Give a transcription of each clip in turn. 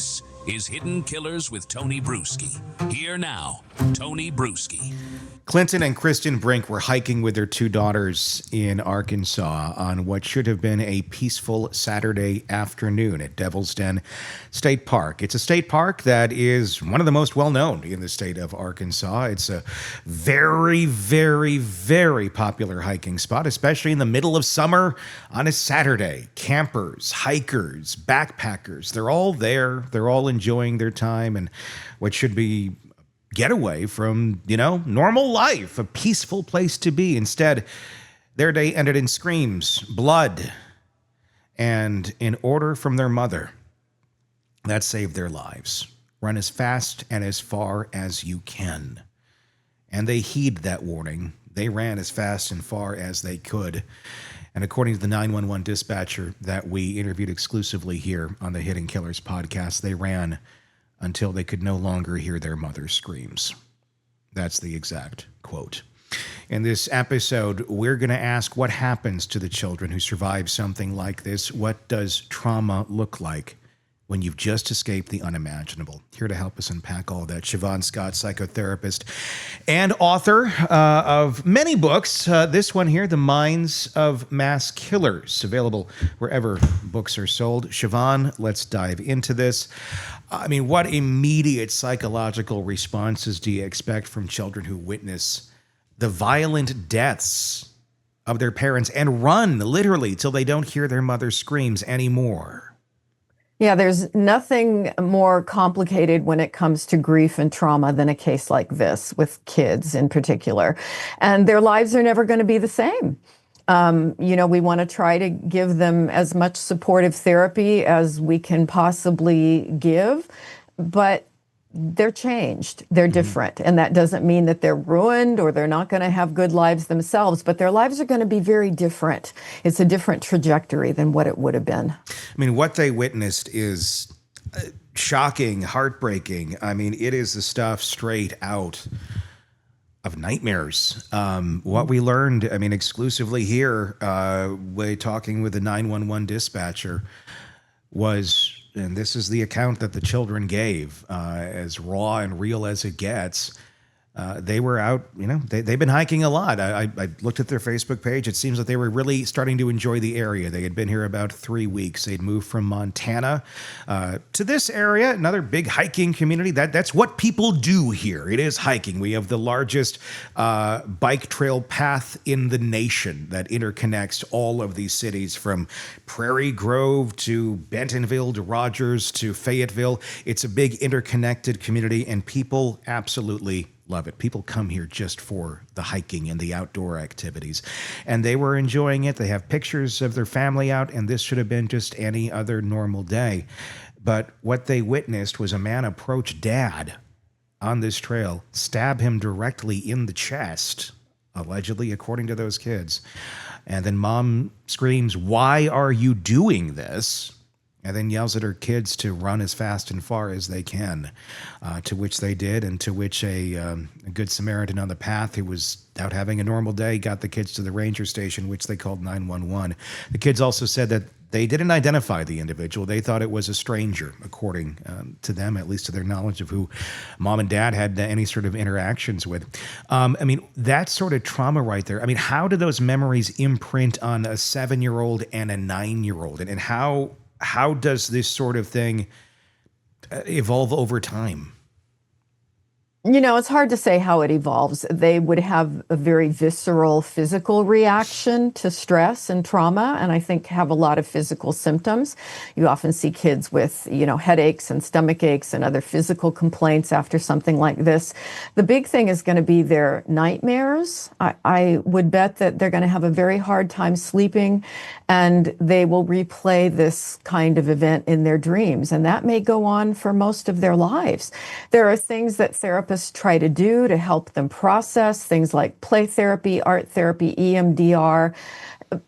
This is Hidden Killers with Tony Brueski. Here now, Tony Brueski. Clinton and Cristen Brink were hiking with their two daughters in Arkansas on what should have been a peaceful Saturday afternoon at Devil's Den State Park. It's a state park that is one of the most well-known in the state of Arkansas. It's a very, very, very popular hiking spot, especially in the middle of summer on a Saturday. Campers, hikers, backpackers, they're all there. They're all enjoying their time and what should be getaway from, normal life, a peaceful place to be. Instead, their day ended in screams, blood, and an order from their mother that saved their lives. Run as fast and as far as you can. And they heeded that warning. They ran as fast and far as they could. And according to the 911 dispatcher that we interviewed exclusively here on the Hidden Killers podcast, they ran until they could no longer hear their mother's screams. That's the exact quote. In this episode, we're going to ask what happens to the children who survive something like this. What does trauma look like when you've just escaped the unimaginable? Here to help us unpack all that, Shavaun Scott, psychotherapist and author of many books. This one here, The Minds of Mass Killers, available wherever books are sold. Shavaun, let's dive into this. What immediate psychological responses do you expect from children who witness the violent deaths of their parents and run literally till they don't hear their mother's screams anymore? Yeah, there's nothing more complicated when it comes to grief and trauma than a case like this with kids in particular. And their lives are never going to be the same. We want to try to give them as much supportive therapy as we can possibly give, but they're changed, they're different. And that doesn't mean that they're ruined or they're not going to have good lives themselves, but their lives are going to be very different. It's a different trajectory than what it would have been. What they witnessed is shocking, heartbreaking. It is the stuff straight out of nightmares. What we learned, exclusively here, way talking with the 911 dispatcher was, and this is the account that the children gave, as raw and real as it gets. They were out, they've been hiking a lot. I looked at their Facebook page. It seems that they were really starting to enjoy the area. They had been here about 3 weeks. They'd moved from Montana to this area, another big hiking community. That's what people do here. It is hiking. We have the largest bike trail path in the nation that interconnects all of these cities, from Prairie Grove to Bentonville to Rogers to Fayetteville. It's a big interconnected community, and people absolutely love it. People come here just for the hiking and the outdoor activities, and they were enjoying it. They have pictures of their family out, and this should have been just any other normal day. But what they witnessed was a man approach Dad on this trail, stab him directly in the chest, allegedly, according to those kids. And then Mom screams, "Why are you doing this?" And then yells at her kids to run as fast and far as they can, to which they did, and to which a good Samaritan on the path who was out having a normal day got the kids to the ranger station, which they called 911. The kids also said that they didn't identify the individual. They thought it was a stranger, according to them, at least to their knowledge of who Mom and Dad had any sort of interactions with. That sort of trauma right there. How do those memories imprint on a 7-year-old and a 9-year-old? And how does this sort of thing evolve over time? It's hard to say how it evolves. They would have a very visceral physical reaction to stress and trauma, and I think have a lot of physical symptoms. You often see kids with, headaches and stomach aches and other physical complaints after something like this. The big thing is going to be their nightmares. I would bet that they're going to have a very hard time sleeping, and they will replay this kind of event in their dreams, and that may go on for most of their lives. There are things that therapists try to do to help them process, things like play therapy, art therapy, EMDR,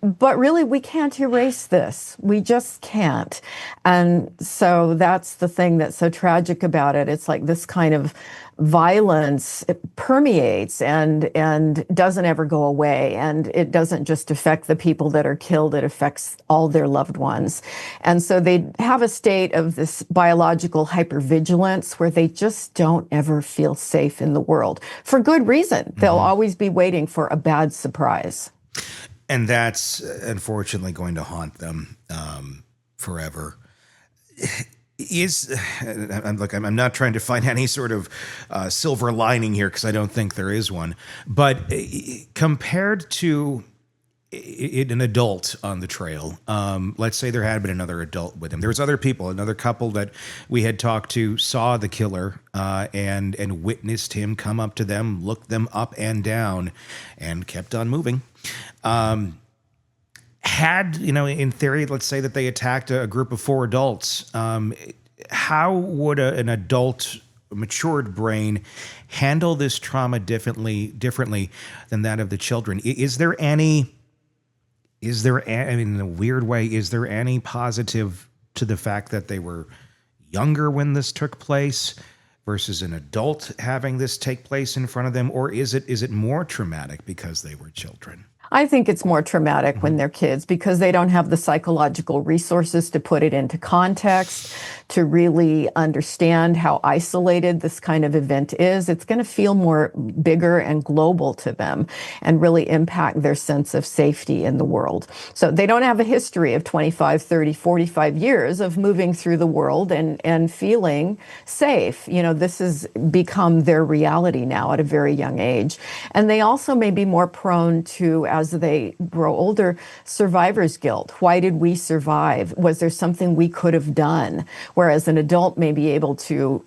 But really, we can't erase this. We just can't. And so that's the thing that's so tragic about it. It's like this kind of violence, it permeates and doesn't ever go away. And it doesn't just affect the people that are killed, it affects all their loved ones. And so they have a state of this biological hypervigilance where they just don't ever feel safe in the world for good reason. They'll always be waiting for a bad surprise. And that's unfortunately going to haunt them forever. I'm not trying to find any sort of silver lining here because I don't think there is one. But compared to an adult on the trail, let's say there had been another adult with him. There was other people, another couple that we had talked to saw the killer and witnessed him come up to them, look them up and down, and kept on moving. Had, in theory, let's say that they attacked a group of 4 adults, how would an adult, matured brain handle this trauma differently than that of the children? Is there, in a weird way, is there any positive to the fact that they were younger when this took place versus an adult having this take place in front of them? Or is it more traumatic because they were children? I think it's more traumatic when they're kids because they don't have the psychological resources to put it into context, to really understand how isolated this kind of event is. It's going to feel more bigger and global to them and really impact their sense of safety in the world. So they don't have a history of 25, 30, 45 years of moving through the world and feeling safe. This has become their reality now at a very young age. And they also may be more prone to, as they grow older, survivor's guilt. Why did we survive? Was there something we could have done? Whereas an adult may be able to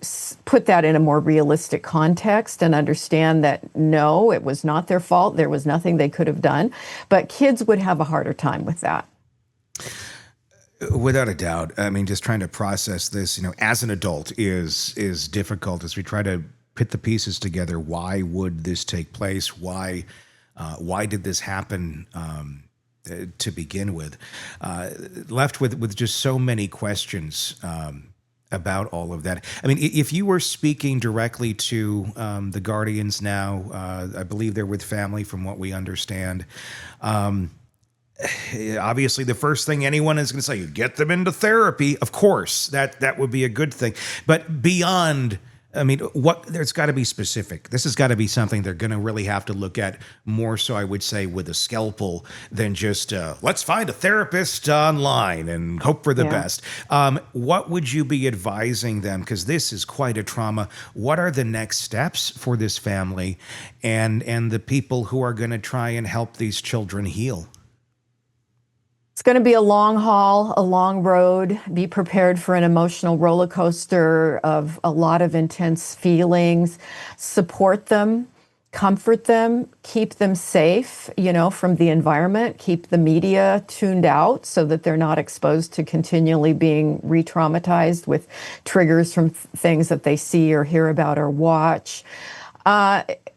put that in a more realistic context and understand that, no, it was not their fault. There was nothing they could have done. But kids would have a harder time with that. Without a doubt. I mean, just trying to process this, as an adult is difficult as we try to put the pieces together. Why would this take place? Why did this happen to begin with? Left with just so many questions about all of that. I mean, if you were speaking directly to the guardians now, I believe they're with family from what we understand. Obviously, the first thing anyone is going to say, you get them into therapy. Of course, that would be a good thing. But beyond, there's got to be specific. This has got to be something they're going to really have to look at more so, I would say, with a scalpel than just, let's find a therapist online and hope for the best. What would you be advising them? Because this is quite a trauma. What are the next steps for this family and the people who are going to try and help these children heal? It's going to be a long haul, a long road. Be prepared for an emotional roller coaster of a lot of intense feelings. Support them, comfort them, keep them safe, from the environment, keep the media tuned out so that they're not exposed to continually being re-traumatized with triggers from things that they see or hear about or watch.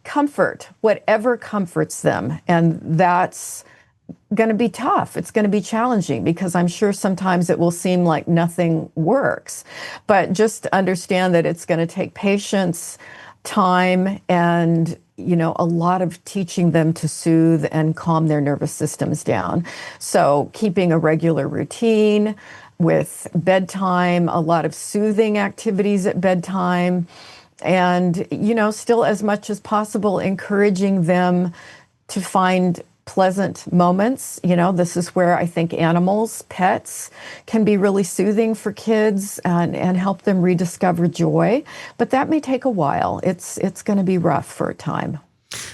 Comfort, whatever comforts them. And that's going to be tough. It's going to be challenging because I'm sure sometimes it will seem like nothing works. But just understand that it's going to take patience, time, and a lot of teaching them to soothe and calm their nervous systems down. So keeping a regular routine with bedtime, a lot of soothing activities at bedtime, and, still as much as possible encouraging them to find pleasant moments. This is where I think animals, pets, can be really soothing for kids and help them rediscover joy. But that may take a while. It's going to be rough for a time.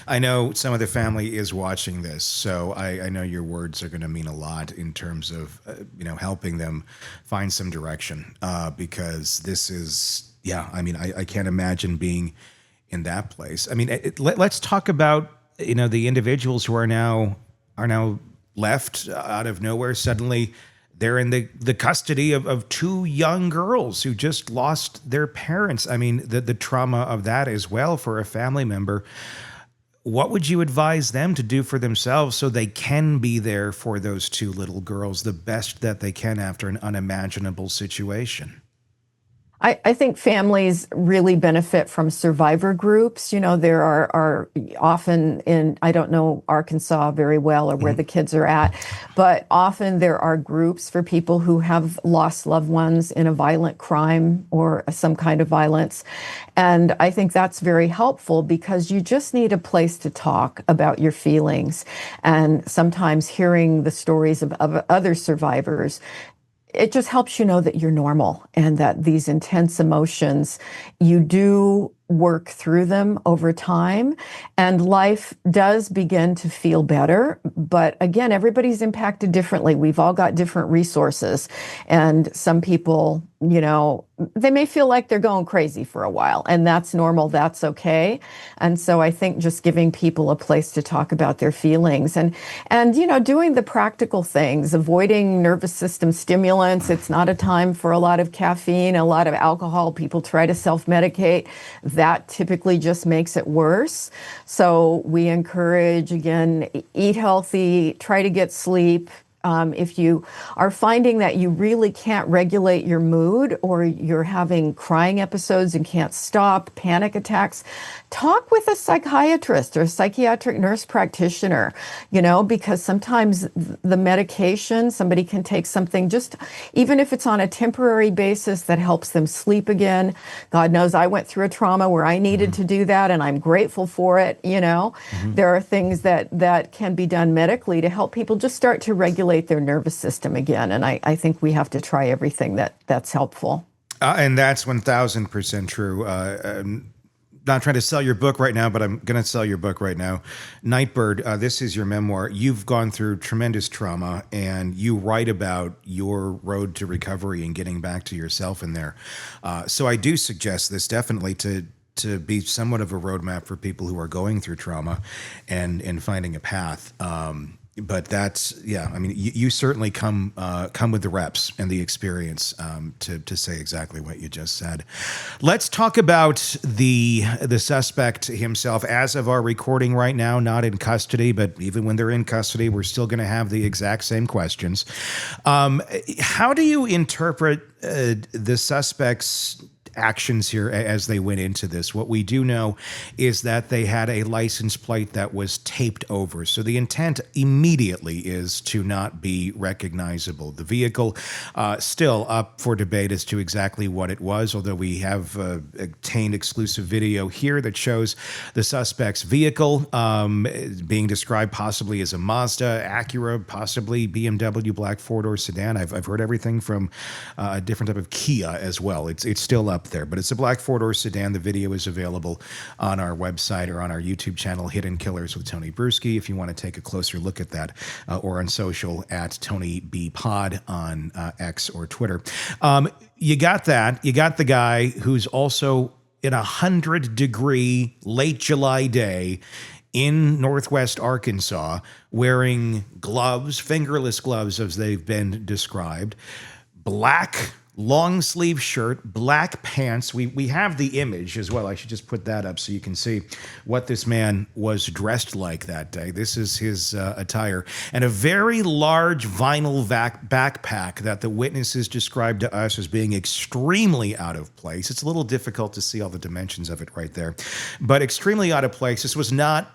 I know some of the family is watching this, so I know your words are going to mean a lot in terms of, helping them find some direction because this is, I can't imagine being in that place. Let's talk about the individuals who are now left out of nowhere. Suddenly they're in the custody of 2 young girls who just lost their parents. The trauma of that as well for a family member. what would you advise them to do for themselves so they can be there for those two little girls the best that they can after an unimaginable situation? I think families really benefit from survivor groups. There are often I don't know Arkansas very well or where the kids are at, but often there are groups for people who have lost loved ones in a violent crime or some kind of violence. And I think that's very helpful because you just need a place to talk about your feelings. And sometimes hearing the stories of other survivors, it just helps you know that you're normal and that these intense emotions, you do work through them over time and life does begin to feel better. But again, everybody's impacted differently. We've all got different resources, and some people, they may feel like they're going crazy for a while, and that's normal. That's okay. And so I think just giving people a place to talk about their feelings and doing the practical things, avoiding nervous system stimulants. It's not a time for a lot of caffeine, a lot of alcohol. People try to self-medicate. That typically just makes it worse. So we encourage, again, eat healthy, try to get sleep. If you are finding that you really can't regulate your mood or you're having crying episodes and can't stop, panic attacks, talk with a psychiatrist or a psychiatric nurse practitioner, because sometimes the medication, somebody can take something just, even if it's on a temporary basis, that helps them sleep again. God knows I went through a trauma where I needed to do that, and I'm grateful for it. There are things that can be done medically to help people just start to regulate their nervous system again. And I think we have to try everything that's helpful. And that's 1,000% true. Not trying to sell your book right now, but I'm going to sell your book right now. Nightbird, this is your memoir. You've gone through tremendous trauma, and you write about your road to recovery and getting back to yourself in there. So I do suggest this definitely to be somewhat of a roadmap for people who are going through trauma and finding a path. But that's, you certainly come with the reps and the experience to say exactly what you just said. Let's talk about the suspect himself. As of our recording right now, not in custody, but even when they're in custody, we're still going to have the exact same questions. How do you interpret the suspect's actions here as they went into this? What we do know is that they had a license plate that was taped over. So the intent immediately is to not be recognizable. The vehicle still up for debate as to exactly what it was, although we have obtained exclusive video here that shows the suspect's vehicle being described possibly as a Mazda, Acura, possibly BMW black four-door sedan. I've heard everything from a different type of Kia as well. It's still up there, but it's a black four-door sedan. The video is available on our website or on our YouTube channel, Hidden Killers with Tony Brueski, if you want to take a closer look at that, or on social at Tony B Pod on X or Twitter. You got that. You got the guy who's also in 100-degree late July day in Northwest Arkansas, wearing gloves, fingerless gloves as they've been described, black long sleeve shirt, black pants. We have the image as well. I should just put that up so you can see what this man was dressed like that day. This is his attire. And a very large vinyl backpack that the witnesses described to us as being extremely out of place. It's a little difficult to see all the dimensions of it right there, but extremely out of place. This was not,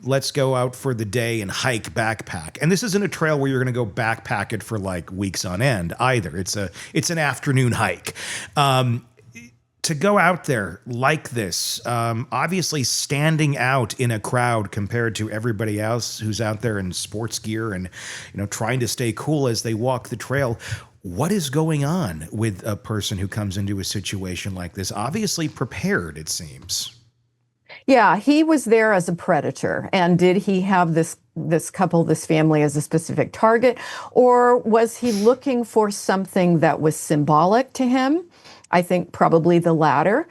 let's go out for the day and hike backpack. And this isn't a trail where you're going to go backpack it for like weeks on end either. It's an afternoon hike. To go out there like this, obviously standing out in a crowd compared to everybody else who's out there in sports gear and, trying to stay cool as they walk the trail. What is going on with a person who comes into a situation like this? Obviously prepared, it seems. Yeah, he was there as a predator. And did he have this couple, this family, as a specific target? Or was he looking for something that was symbolic to him? I think probably the latter.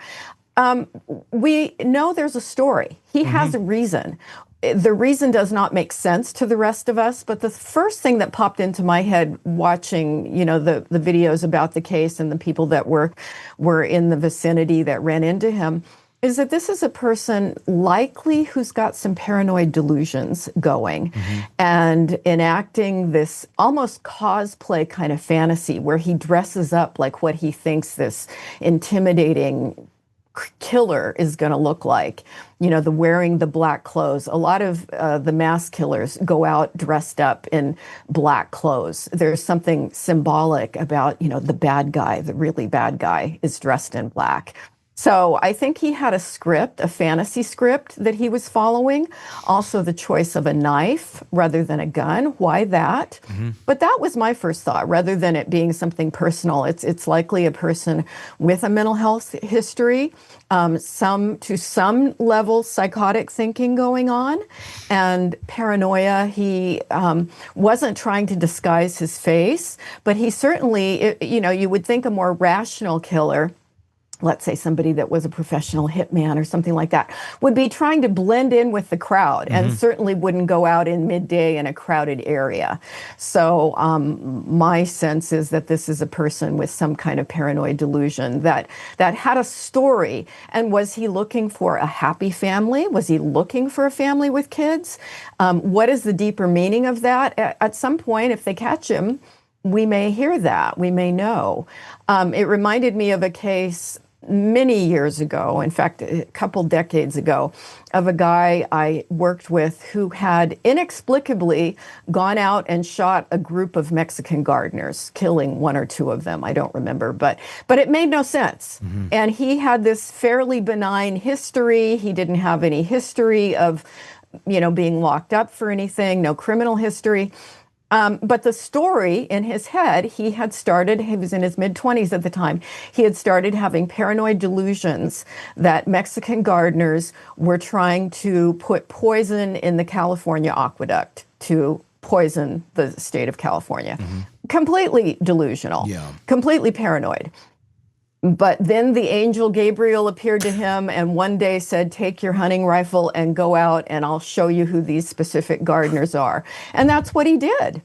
We know there's a story. He has a reason. The reason does not make sense to the rest of us, but the first thing that popped into my head watching, the videos about the case and the people that were in the vicinity that ran into him, is that this is a person likely who's got some paranoid delusions going and enacting this almost cosplay kind of fantasy where he dresses up like what he thinks this intimidating killer is going to look like. You know, the wearing the black clothes. A lot of the mass killers go out dressed up in black clothes. There's something symbolic about, you know, the bad guy, the really bad guy is dressed in black. So I think he had a script, a fantasy script that he was following. Also the choice of a knife rather than a gun. Why that? But that was my first thought. Rather than it being something personal, it's likely a person with a mental health history, to some level psychotic thinking going on, and paranoia. He wasn't trying to disguise his face, but he certainly, you know, you would think a more rational killer, let's say somebody that was a professional hitman or something like that, would be trying to blend in with the crowd and certainly wouldn't go out in midday in a crowded area. So my sense is that this is a person with some kind of paranoid delusion that had a story. And was he looking for a happy family? Was he looking for a family with kids? What is the deeper meaning of that? At some point, if they catch him, we may hear that. We may know. It reminded me of a case many years ago, in fact, a couple decades ago, of a guy I worked with who had inexplicably gone out and shot a group of Mexican gardeners, killing one or two of them. I don't remember, but it made no sense. And he had this fairly benign history. He didn't have any history of, you know, being locked up for anything, no criminal history. But the story in his head, he was in his mid-20s at the time, he had started having paranoid delusions that Mexican gardeners were trying to put poison in the California aqueduct to poison the state of California. Completely delusional, completely paranoid. But then the angel Gabriel appeared to him and one day said, take your hunting rifle and go out and I'll show you who these specific gardeners are. And that's what he did.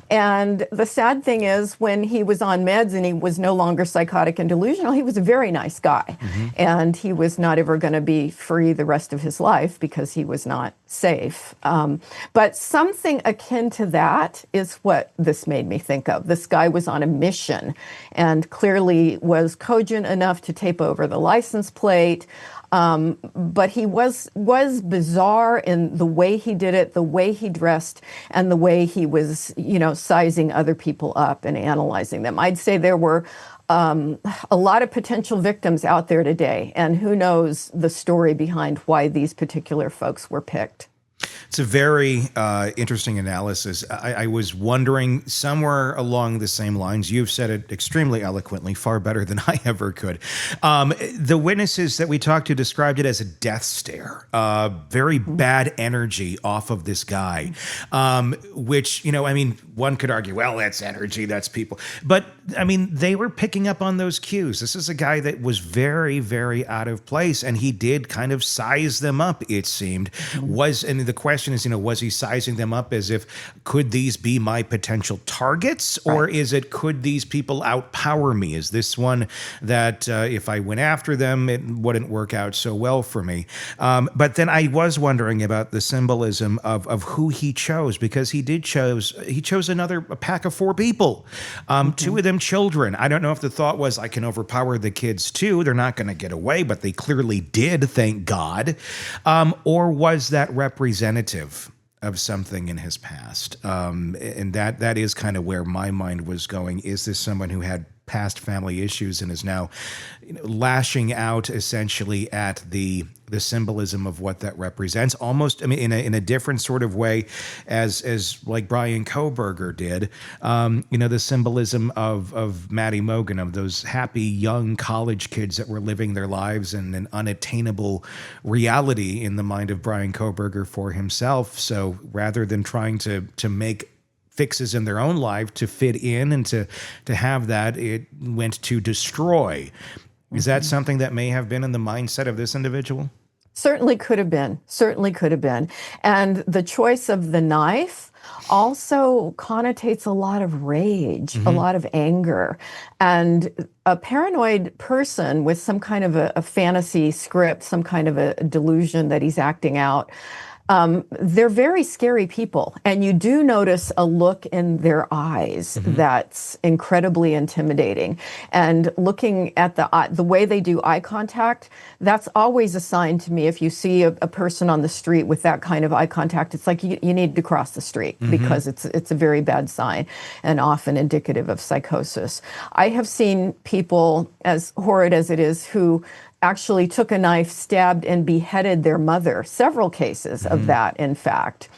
And the sad thing is when he was on meds and he was no longer psychotic and delusional, he was a very nice guy. And he was not ever going to be free the rest of his life because he was not safe. But something akin to that is what this made me think of. This guy was on a mission and clearly was cogent enough to tape over the license plate. But he was bizarre in the way he did it, the way he dressed, and the way he was, you know, sizing other people up and analyzing them. I'd say there were a lot of potential victims out there today, and who knows the story behind why these particular folks were picked. It's a very interesting analysis. I was wondering, somewhere along the same lines, you've said it extremely eloquently, far better than I ever could. The witnesses that we talked to described it as a death stare, very bad energy off of this guy, which, you know, I mean, one could argue, well, that's energy, that's people. But, I mean, they were picking up on those cues. This is a guy that was very, very out of place, and he did kind of size them up, it seemed. And the question is, you know, was he sizing them up as if, could these be my potential targets? Or is it, could these people outpower me? Is this one that if I went after them, it wouldn't work out so well for me? But then I was wondering about the symbolism of who he chose, because he chose a pack of 4 people, 2 of them children. I don't know if the thought was, I can overpower the kids too. They're not going to get away, but they clearly did, thank God. Or was that representative of something in his past? And that is kind of where my mind was going. Is this someone who had past family issues and is now, you know, lashing out essentially at the symbolism of what that represents, almost, I mean, in a different sort of way as like Brian Kohberger did, you know, the symbolism of Maddie Mogan, of those happy young college kids that were living their lives in an unattainable reality in the mind of Brian Kohberger for himself. So rather than trying to make fixes in their own life to fit in and to have that, it went to destroy. Is that something that may have been in the mindset of this individual? Certainly could have been. And the choice of the knife also connotates a lot of rage, a lot of anger. And a paranoid person with some kind of a fantasy script, some kind of a delusion that he's acting out, they're very scary people. And you do notice a look in their eyes that's incredibly intimidating. And looking at the way they do eye contact, that's always a sign to me. If you see a person on the street with that kind of eye contact, it's like you need to cross the street because it's a very bad sign and often indicative of psychosis. I have seen people, as horrid as it is, who actually took a knife, stabbed, and beheaded their mother. Several cases of that, in fact.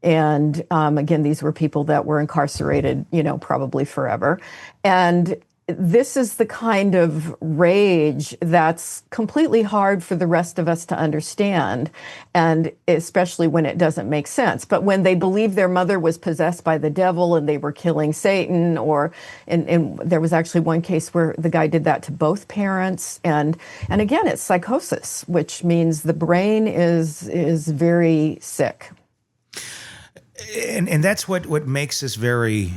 And again, these were people that were incarcerated, probably forever. And this is the kind of rage that's completely hard for the rest of us to understand, and especially when it doesn't make sense. But when they believe their mother was possessed by the devil and they were killing Satan, and there was actually one case where the guy did that to both parents, and again, it's psychosis, which means the brain is very sick. And that's what makes this very,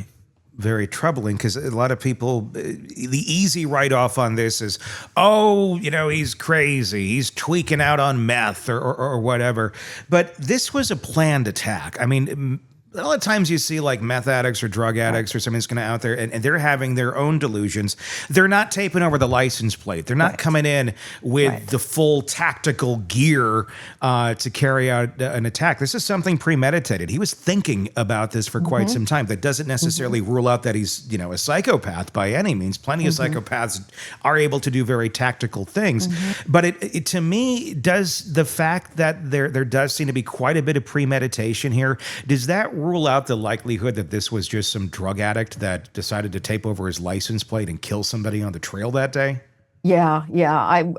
very troubling, because a lot of people, the easy write-off on this is, he's crazy, he's tweaking out on meth or whatever. But this was a planned attack. I mean, a lot of times you see like meth addicts or drug addicts or somebody's going to out there and they're having their own delusions. They're not taping over the license plate. They're not coming in with the full tactical gear to carry out an attack. This is something premeditated. He was thinking about this for quite some time. That doesn't necessarily rule out that he's, a psychopath by any means. Plenty of psychopaths are able to do very tactical things. But it to me, does the fact that there does seem to be quite a bit of premeditation here, does that rule out the likelihood that this was just some drug addict that decided to tape over his license plate and kill somebody on the trail that day? Yeah,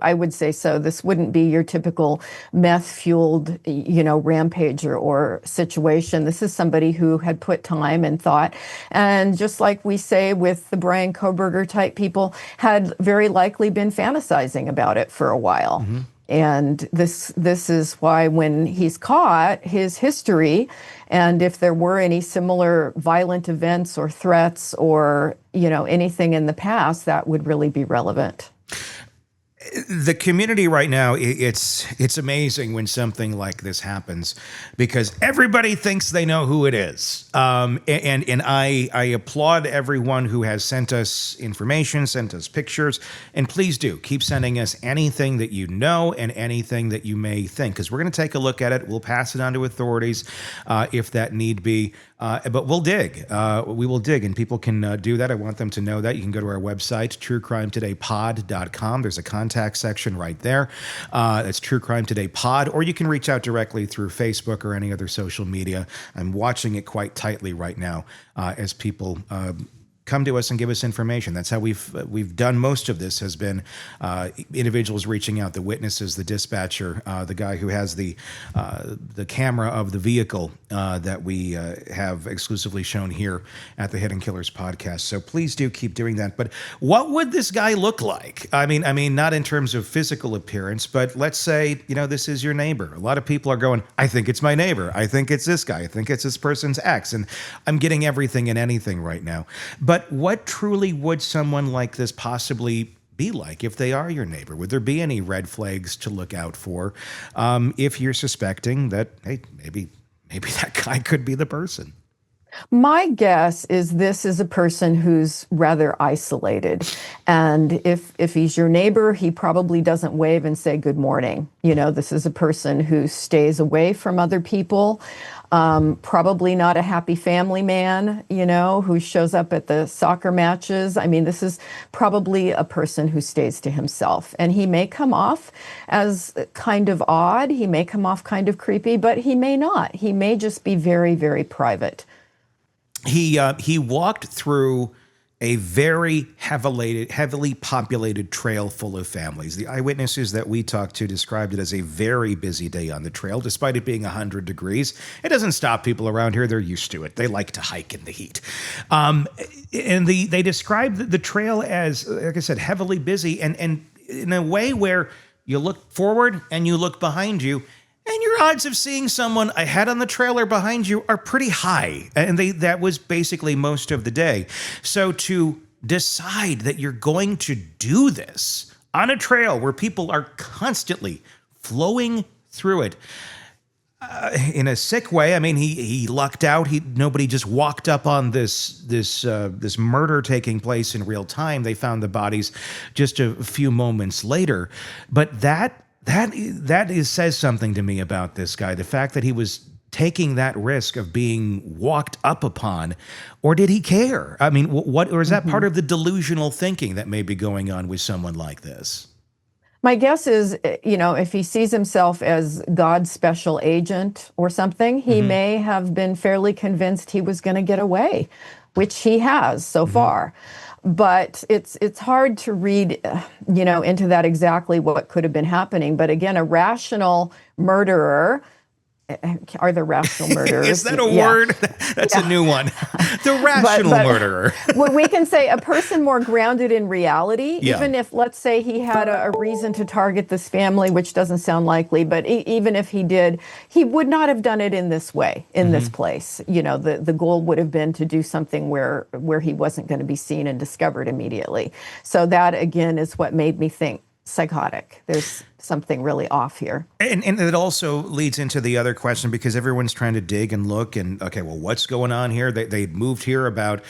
I would say so. This wouldn't be your typical meth-fueled, rampage or situation. This is somebody who had put time and thought, and just like we say with the Brian Koberger type people, had very likely been fantasizing about it for a while. And this is why when he's caught, his history, and if there were any similar violent events or threats or, anything in the past, that would really be relevant. The community right now, it's amazing when something like this happens, because everybody thinks they know who it is. And I applaud everyone who has sent us information, sent us pictures, and please do keep sending us anything that you know and anything that you may think, because we're going to take a look at it. We'll pass it on to authorities if that need be. But we'll dig. We will dig, and people can do that. I want them to know that. You can go to our website, truecrimetodaypod.com. There's a contact section right there. That's True Crime Today Pod, or you can reach out directly through Facebook or any other social media. I'm watching it quite tightly right now as people come to us and give us information. That's how we've done most of this, has been individuals reaching out, the witnesses, the dispatcher, the guy who has the camera of the vehicle that we have exclusively shown here at the Hidden Killers podcast. So please do keep doing that. But what would this guy look like? I mean, not in terms of physical appearance, but let's say, this is your neighbor. A lot of people are going, I think it's my neighbor. I think it's this guy. I think it's this person's ex. And I'm getting everything and anything right now. But what truly would someone like this possibly be like if they are your neighbor? Would there be any red flags to look out for if you're suspecting that, hey, maybe that guy could be the person? My guess is this is a person who's rather isolated. And if he's your neighbor, he probably doesn't wave and say good morning. This is a person who stays away from other people. Probably not a happy family man, who shows up at the soccer matches. I mean, this is probably a person who stays to himself. And he may come off as kind of odd. He may come off kind of creepy, but he may not. He may just be very, very private. He walked through a very heavily populated trail full of families. The eyewitnesses that we talked to described it as a very busy day on the trail, despite it being 100 degrees. It doesn't stop people around here. They're used to it. They like to hike in the heat. And they described the trail as, like I said, heavily busy, and in a way where you look forward and you look behind you, And your odds of seeing someone ahead on the trail or behind you are pretty high. And that was basically most of the day. So to decide that you're going to do this on a trail where people are constantly flowing through it, in a sick way. I mean, he lucked out. Nobody just walked up on this murder taking place in real time. They found the bodies just a few moments later. But that says something to me about this guy. The fact that he was taking that risk of being walked up upon, or did he care? I mean, or is that part of the delusional thinking that may be going on with someone like this? My guess is, if he sees himself as God's special agent or something, he may have been fairly convinced he was going to get away, which he has so far. But it's hard to read, into that exactly what could have been happening. But again, a rational murderer. Are there rational murderers? Is that a word? That's a new one. The rational murderer. Well, we can say a person more grounded in reality, even if, let's say, he had a reason to target this family, which doesn't sound likely, but even if he did, he would not have done it in this way, in this place. The goal would have been to do something where he wasn't going to be seen and discovered immediately. So that, again, is what made me think psychotic. There's something really off here. And it also leads into the other question, because everyone's trying to dig and look and, okay, well, what's going on here? They moved here about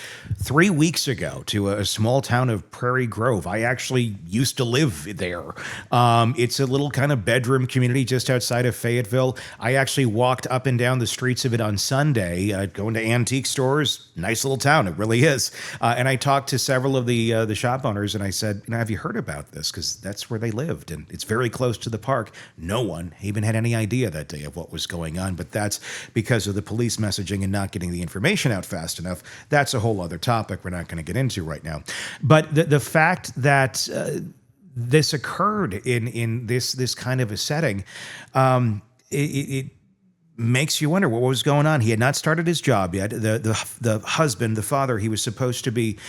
3 weeks ago to a small town of Prairie Grove. I actually used to live there. It's a little kind of bedroom community just outside of Fayetteville. I actually walked up and down the streets of it on Sunday, going to antique stores. Nice little town. It really is. And I talked to several of the shop owners, and I said, have you heard about this? Because that's where they lived, and it's very close to the park. No one even had any idea that day of what was going on, but that's because of the police messaging and not getting the information out fast enough. That's a whole other topic we're not going to get into right now. But the fact that this occurred in this kind of a setting, it makes you wonder what was going on. He had not started his job yet. The husband, the father, he was supposed to be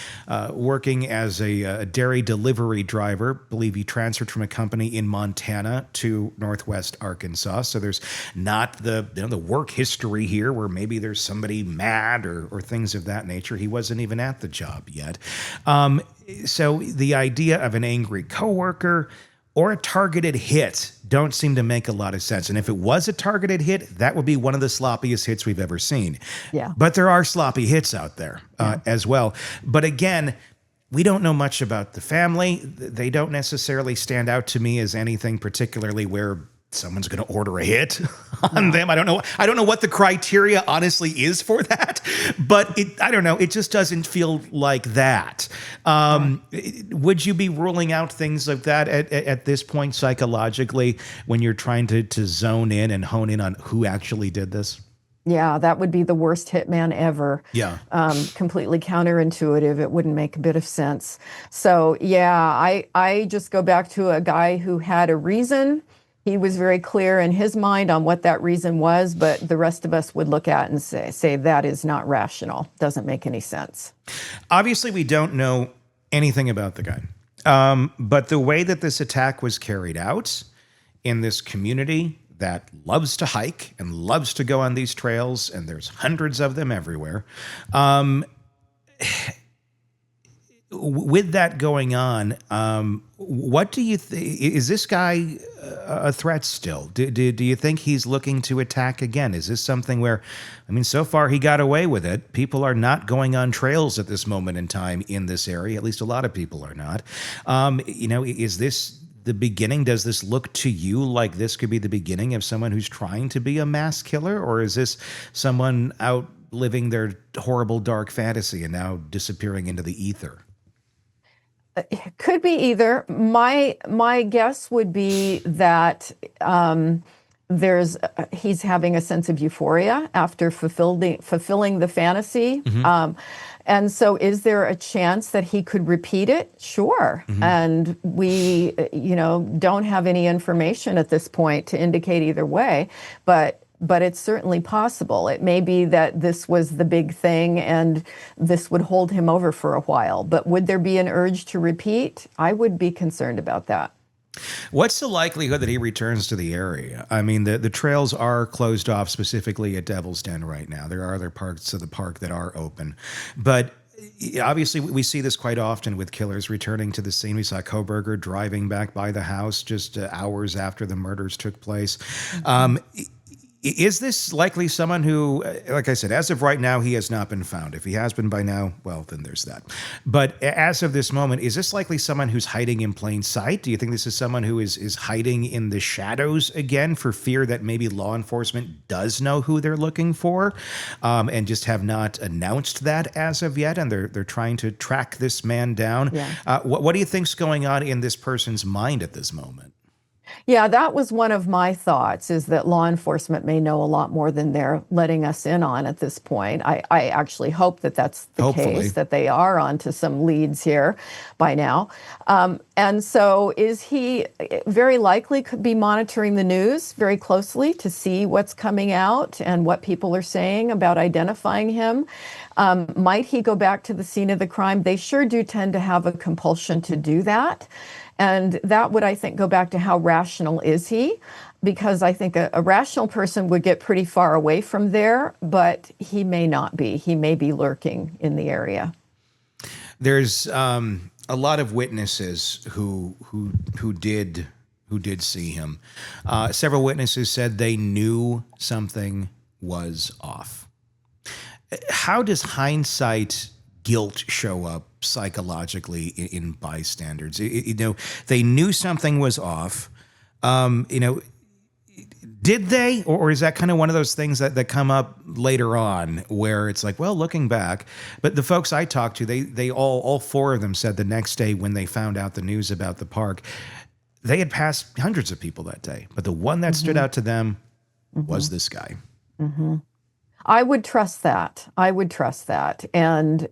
working as a dairy delivery driver. I believe he transferred from a company in Montana to Northwest Arkansas. So there's not the work history here where maybe there's somebody mad or things of that nature. He wasn't even at the job yet. So the idea of an angry coworker or a targeted hit don't seem to make a lot of sense. And if it was a targeted hit, that would be one of the sloppiest hits we've ever seen. Yeah. But there are sloppy hits out there as well. But again, we don't know much about the family. They don't necessarily stand out to me as anything particularly where someone's going to order a hit on them. I don't know what the criteria honestly is for that, but I don't know. It just doesn't feel like that. Would you be ruling out things like that at this point psychologically when you're trying to zone in and hone in on who actually did this? Yeah, that would be the worst hitman ever. Yeah. Completely counterintuitive. It wouldn't make a bit of sense. So yeah, I just go back to a guy who had a reason. He was very clear in his mind on what that reason was, but the rest of us would look at and say that is not rational. Doesn't make any sense. Obviously, we don't know anything about the guy. But the way that this attack was carried out in this community that loves to hike and loves to go on these trails, and there's hundreds of them everywhere, with that going on, what do you think? Is this guy a threat still? Do you think he's looking to attack again? Is this something where, so far he got away with it. People are not going on trails at this moment in time in this area. At least a lot of people are not. Is this the beginning? Does this look to you like this could be the beginning of someone who's trying to be a mass killer? Or is this someone out living their horrible dark fantasy and now disappearing into the ether? It could be either. My guess would be that he's having a sense of euphoria after fulfilling the fantasy. And so is there a chance that he could repeat it? Sure. And we, don't have any information at this point to indicate either way, but it's certainly possible. It may be that this was the big thing and this would hold him over for a while. But would there be an urge to repeat? I would be concerned about that. What's the likelihood that he returns to the area? I mean, the trails are closed off specifically at Devil's Den right now. There are other parts of the park that are open. But obviously, we see this quite often with killers returning to the scene. We saw Koberger driving back by the house just hours after the murders took place. Is this likely someone who, like I said, as of right now, he has not been found? If he has been by now, well, then there's that. But as of this moment, is this likely someone who's hiding in plain sight? Do you think this is someone who is hiding in the shadows again for fear that maybe law enforcement does know who they're looking for, and just have not announced that as of yet, and they're trying to track this man down? Yeah. What do you think's going on in this person's mind at this moment? Yeah, that was one of my thoughts, is that law enforcement may know a lot more than they're letting us in on at this point. I actually hope that that's the Hopefully. case, that they are onto some leads here by now. And so is he very likely could be monitoring the news very closely to see what's coming out and what people are saying about identifying him. Might he go back to the scene of the crime? They sure do tend to have a compulsion to do that. And that would, I think, go back to how rational is he? Because I think a rational person would get pretty far away from there, but he may not be. He may be lurking in the area. There's a lot of witnesses who did see him. Several witnesses said they knew something was off. How does hindsight guilt show up psychologically in bystanders? They knew something was off. Did they, or is that kind of one of those things that come up later on where it's like, well, looking back? But the folks I talked to, they all four of them said the next day when they found out the news about the park, they had passed hundreds of people that day, but the one that stood out to them was this guy. I would trust that. And,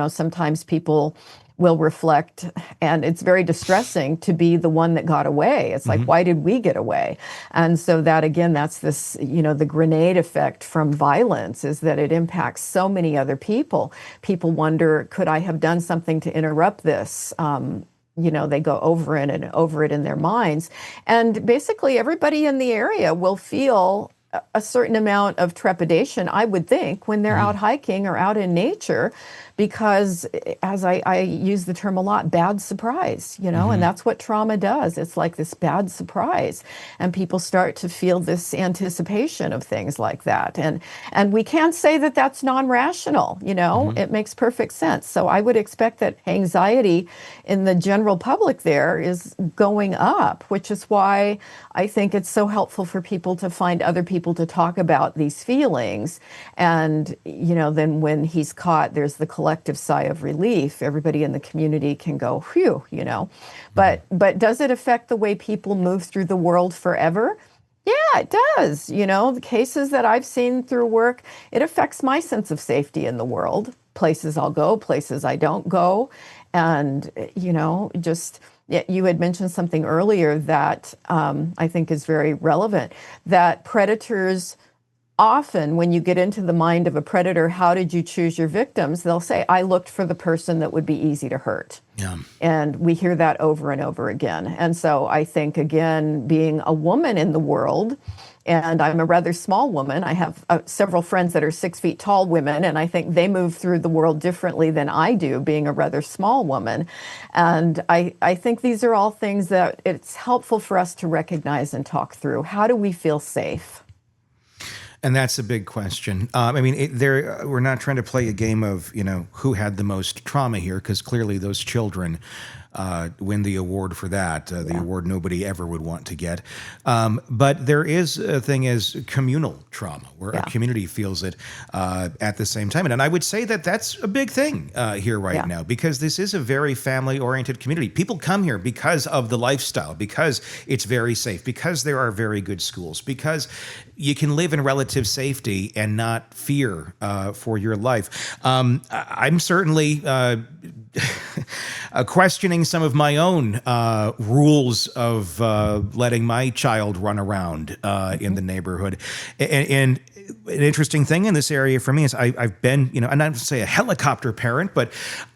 sometimes people will reflect, and it's very distressing to be the one that got away. It's like, why did we get away? And so that, again, that's this, the grenade effect from violence, is that it impacts so many other people. People wonder, could I have done something to interrupt this? They go over it and over it in their minds. And basically everybody in the area will feel a certain amount of trepidation, I would think, when they're out hiking or out in nature, because, as I use the term a lot, bad surprise, and that's what trauma does. It's like this bad surprise, and people start to feel this anticipation of things like that. And we can't say that that's non-rational, it makes perfect sense. So I would expect that anxiety in the general public there is going up, which is why I think it's so helpful for people to find other people to talk about these feelings. And, then when he's caught, there's the collective sigh of relief. Everybody in the community can go, phew, But does it affect the way people move through the world forever? Yeah, it does. The cases that I've seen through work, it affects my sense of safety in the world. Places I'll go, places I don't go. And, you had mentioned something earlier that I think is very relevant, that predators often, when you get into the mind of a predator, how did you choose your victims? They'll say, I looked for the person that would be easy to hurt. Yeah. And we hear that over and over again. And so I think, again, being a woman in the world, and I'm a rather small woman. I have several friends that are 6 feet tall women, and I think they move through the world differently than I do, being a rather small woman. And I think these are all things that it's helpful for us to recognize and talk through. How do we feel safe? And that's a big question. We're not trying to play a game of, who had the most trauma here, because clearly those children win the award for that, the award nobody ever would want to get. But there is a thing as communal trauma, where a community feels it at the same time. And I would say that that's a big thing here right now, because this is a very family-oriented community. People come here because of the lifestyle, because it's very safe, because there are very good schools, because you can live in relative safety and not fear for your life. I'm certainly questioning some of my own rules of letting my child run around in the neighborhood. And an interesting thing in this area for me is I've been, I'm not to say a helicopter parent, but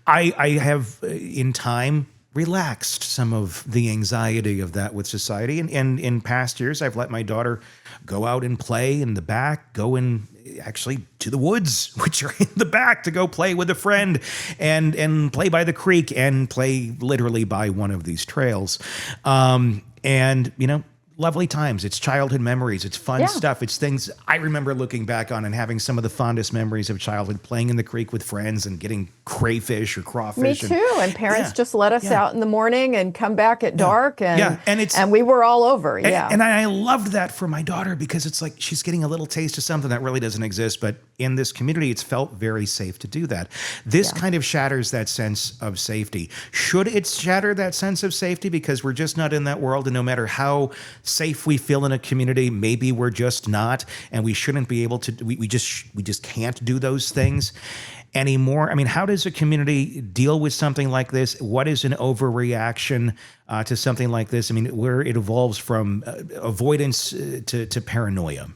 I have in time relaxed some of the anxiety of that with society. And in past years, I've let my daughter go out and play in the back, go in actually to the woods, which are in the back, to go play with a friend and play by the creek and play literally by one of these trails. And, you know, lovely times. It's childhood memories. It's fun stuff. It's things I remember looking back on and having some of the fondest memories of childhood, playing in the creek with friends and getting crayfish or crawfish. Me too. And parents just let us out in the morning and come back at dark. And, and we were all over. And I loved that for my daughter, because it's like she's getting a little taste of something that really doesn't exist. But in this community, it's felt very safe to do that. This kind of shatters that sense of safety. Should it shatter that sense of safety because we're just not in that world? And no matter how safe we feel in a community, maybe we're just not, and we shouldn't be able to, we just can't do those things anymore. I mean, how does a community deal with something like this? What is an overreaction to something like this? I mean, where it evolves from avoidance to paranoia.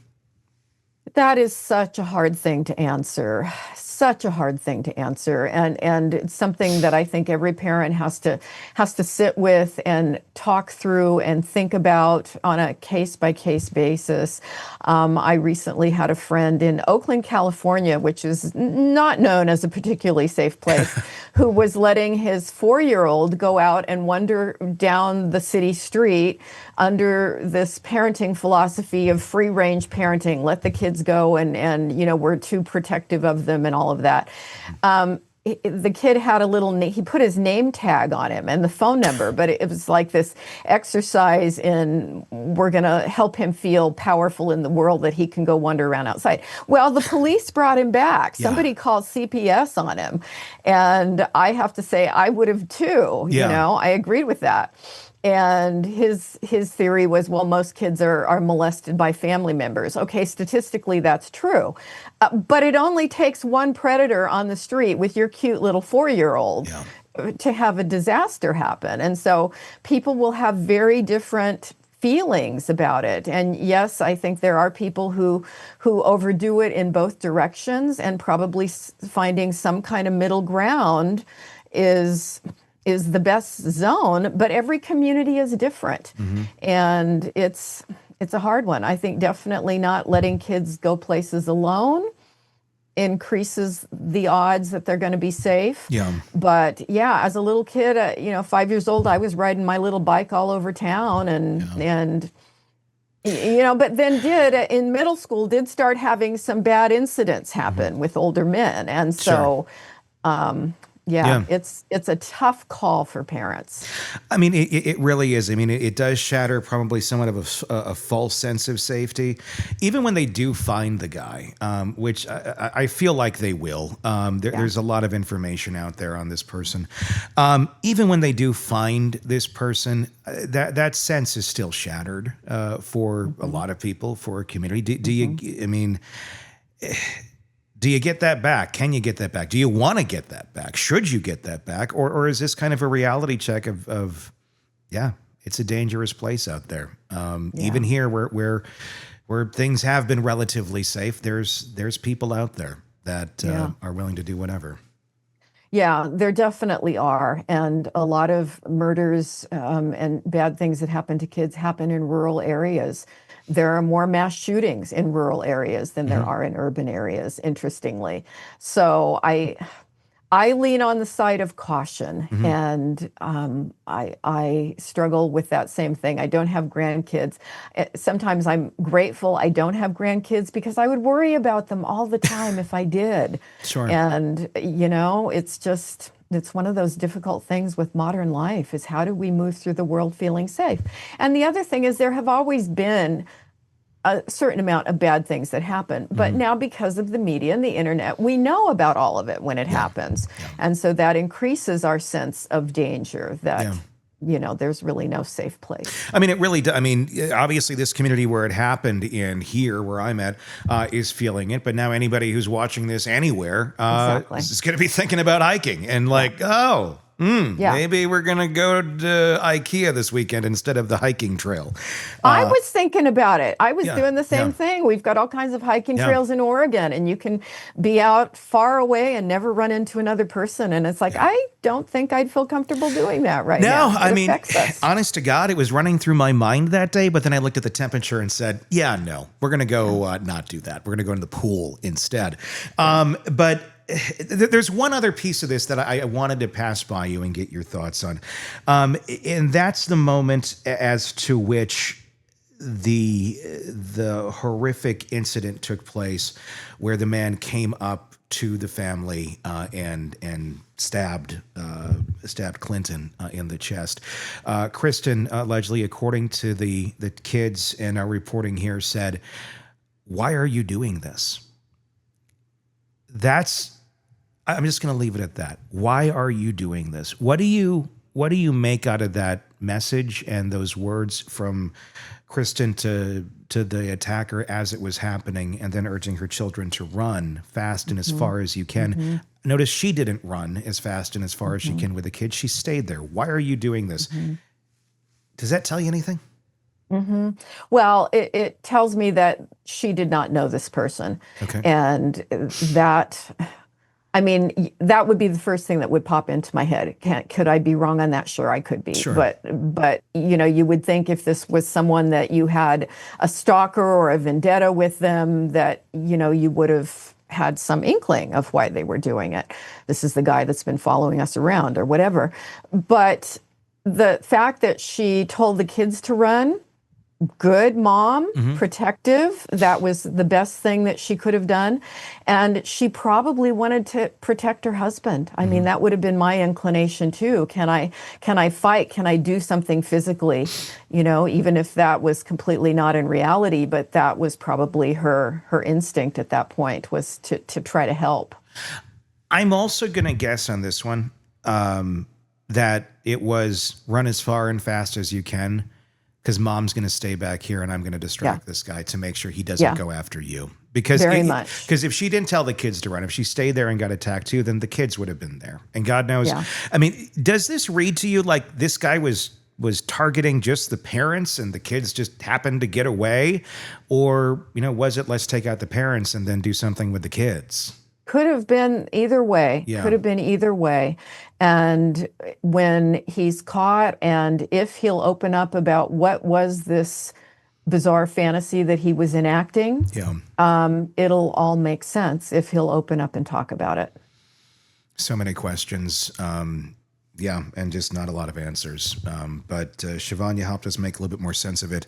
That is such a hard thing to answer. Such a hard thing to answer, and it's something that I think every parent has to sit with and talk through and think about on a case-by-case basis. I recently had a friend in Oakland, California, which is not known as a particularly safe place, who was letting his 4-year-old go out and wander down the city street under this parenting philosophy of free-range parenting. Let the kids go, and you know, we're too protective of them and all of that. The kid had he put his name tag on him and the phone number, but it was like this exercise in, we're going to help him feel powerful in the world that he can go wander around outside. Well, the police brought him back. Somebody called CPS on him. And I have to say, I would have too, you know, I agreed with that. And his theory was, well, most kids are molested by family members. Okay, statistically, that's true. But it only takes one predator on the street with your cute little 4-year-old to have a disaster happen. And so people will have very different feelings about it. And yes, I think there are people who overdo it in both directions, and probably finding some kind of middle ground is the best zone, but every community is different. And it's a hard one. I think definitely not letting kids go places alone increases the odds that they're going to be safe. But as a little kid, 5 years old, I was riding my little bike all over town and you know, but then in middle school did start having some bad incidents happen with older men. And so, it's a tough call for parents. I mean, it really is. I mean, it does shatter probably somewhat of a false sense of safety, even when they do find the guy, which I feel like they will. There's a lot of information out there on this person. Even when they do find this person, that sense is still shattered for a lot of people, for a community. Do you? I mean. Do you get that back? Can you get that back? Do you want to get that back? Should you get that back? Or is this kind of a reality check of it's a dangerous place out there. Even here where things have been relatively safe, there's people out there that are willing to do whatever. Yeah, there definitely are. And a lot of murders and bad things that happen to kids happen in rural areas. There are more mass shootings in rural areas than there are in urban areas, interestingly. So I lean on the side of caution, and I struggle with that same thing. I don't have grandkids. Sometimes I'm grateful I don't have grandkids, because I would worry about them all the time if I did. Sure. And, you know, it's one of those difficult things with modern life, is how do we move through the world feeling safe? And the other thing is, there have always been a certain amount of bad things that happen, but now because of the media and the internet, we know about all of it when it happens. And so that increases our sense of danger, that you know, there's really no safe place. I mean, it really does. I mean, obviously this community where it happened in here, where I'm at, is feeling it. But now anybody who's watching this anywhere is going to be thinking about hiking and like, oh, Yeah. Maybe we're going to go to IKEA this weekend instead of the hiking trail. I was thinking about it. I was doing the same yeah. thing. We've got all kinds of hiking trails in Oregon, and you can be out far away and never run into another person. And it's like, I don't think I'd feel comfortable doing that right now. No, It I mean, affects us. honest to God, it was running through my mind that day, but then I looked at the temperature and said, yeah, no, we're going to go not do that. We're going to go into the pool instead. But there's one other piece of this that I wanted to pass by you and get your thoughts on. And that's the moment as to which the horrific incident took place where the man came up to the family and stabbed Clinton in the chest. Cristen, allegedly, according to the kids in our reporting here, said, "Why are you doing this?" I'm just going to leave it at that. Why are you doing this? What do you make out of that message and those words from Cristen to the attacker as it was happening, and then urging her children to run fast and as far as you can? Notice she didn't run as fast and as far as she can with the kids. She stayed there. Why are you doing this? Does that tell you anything? Well, it tells me that she did not know this person. Okay. And that would be the first thing that would pop into my head. Could I be wrong on that? Sure, I could be. Sure. But you would think if this was someone that you had a stalker or a vendetta with them, that, you would have had some inkling of why they were doing it. This is the guy that's been following us around or whatever. But the fact that she told the kids to run, good mom, protective. That was the best thing that she could have done. And she probably wanted to protect her husband. I mean, that would have been my inclination too. Can I fight? Can I do something physically? Even if that was completely not in reality, but that was probably her instinct at that point, was to try to help. I'm also going to guess on this one that it was run as far and fast as you can, because mom's going to stay back here and I'm going to distract this guy to make sure he doesn't go after you. Because if she didn't tell the kids to run, if she stayed there and got attacked too, then the kids would have been there. And God knows. Yeah. I mean, does this read to you like this guy was targeting just the parents and the kids just happened to get away? Or, was it let's take out the parents and then do something with the kids? Could have been either way. Yeah. Could have been either way. And when he's caught, and if he'll open up about what was this bizarre fantasy that he was enacting, it'll all make sense if he'll open up and talk about it. So many questions. And just not a lot of answers. But Shavaun, you helped us make a little bit more sense of it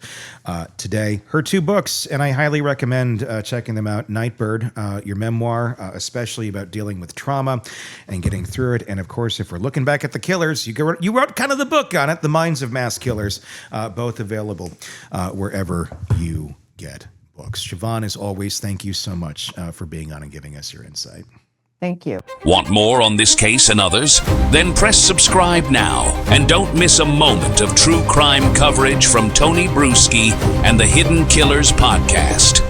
today. Her 2 books, and I highly recommend checking them out. Nightbird, your memoir, especially about dealing with trauma and getting through it. And of course, if we're looking back at the killers, you wrote kind of the book on it, The Minds of Mass Killers, both available wherever you get books. Shavaun, as always, thank you so much for being on and giving us your insight. Thank you. Want more on this case and others? Then press subscribe now and don't miss a moment of true crime coverage from Tony Brueski and the Hidden Killers podcast.